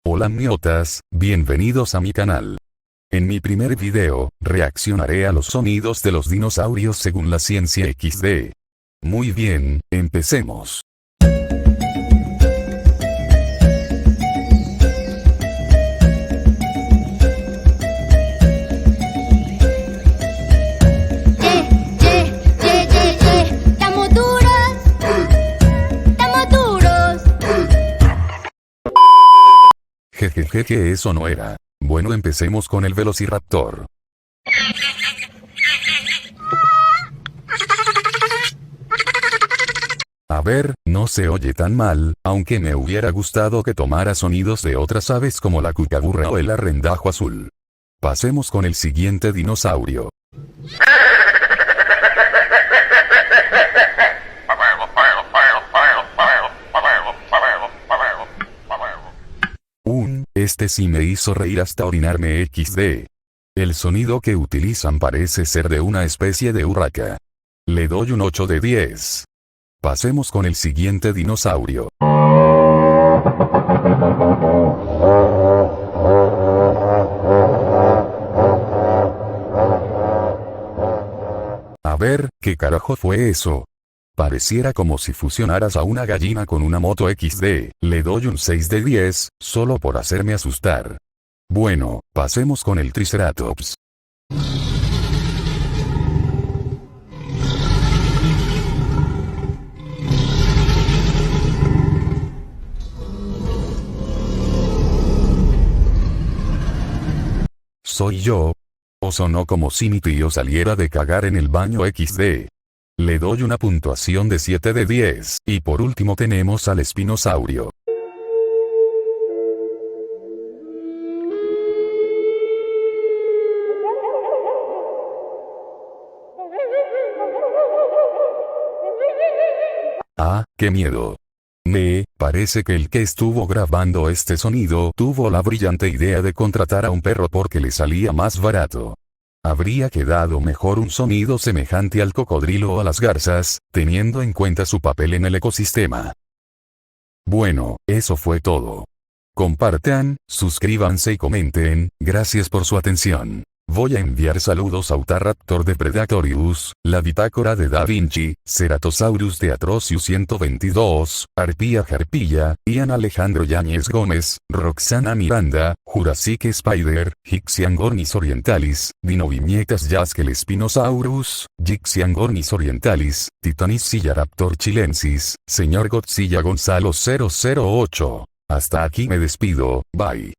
Hola miotas, bienvenidos a mi canal. En mi primer video, reaccionaré a los sonidos de los dinosaurios según la ciencia XD. Muy bien, empecemos. Jejeje, que eso no era. Bueno, empecemos con el Velociraptor. A ver, no se oye tan mal, aunque me hubiera gustado que tomara sonidos de otras aves como la cucaburra o el arrendajo azul. Pasemos con el siguiente dinosaurio. Este sí me hizo reír hasta orinarme XD. El sonido que utilizan parece ser de una especie de urraca. Le doy un 8 de 10. Pasemos con el siguiente dinosaurio. A ver, ¿qué carajo fue eso? Pareciera como si fusionaras a una gallina con una moto XD. Le doy un 6 de 10, solo por hacerme asustar. Bueno, pasemos con el Triceratops. ¿Soy yo? ¿O sonó como si mi tío saliera de cagar en el baño XD? Le doy una puntuación de 7 de 10. Y por último tenemos al espinosaurio. ¡Ah, qué miedo! Me parece que el que estuvo grabando este sonido tuvo la brillante idea de contratar a un perro porque le salía más barato. Habría quedado mejor un sonido semejante al cocodrilo o a las garzas, teniendo en cuenta su papel en el ecosistema. Bueno, eso fue todo. Compartan, suscríbanse y comenten, gracias por su atención. Voy a enviar saludos a Utahraptor de Predatorius, la bitácora de Da Vinci, Ceratosaurus de Atrocius 122, Arpía Harpilla, Ian Alejandro Yáñez Gómez, Roxana Miranda, Jurassic Spider, Hixiangornis orientalis, Dinoviñetas Jaskel Spinosaurus, Jixiangornis orientalis, Titanicilloraptor chilensis, Señor Godzilla Gonzalo 008. Hasta aquí me despido, bye.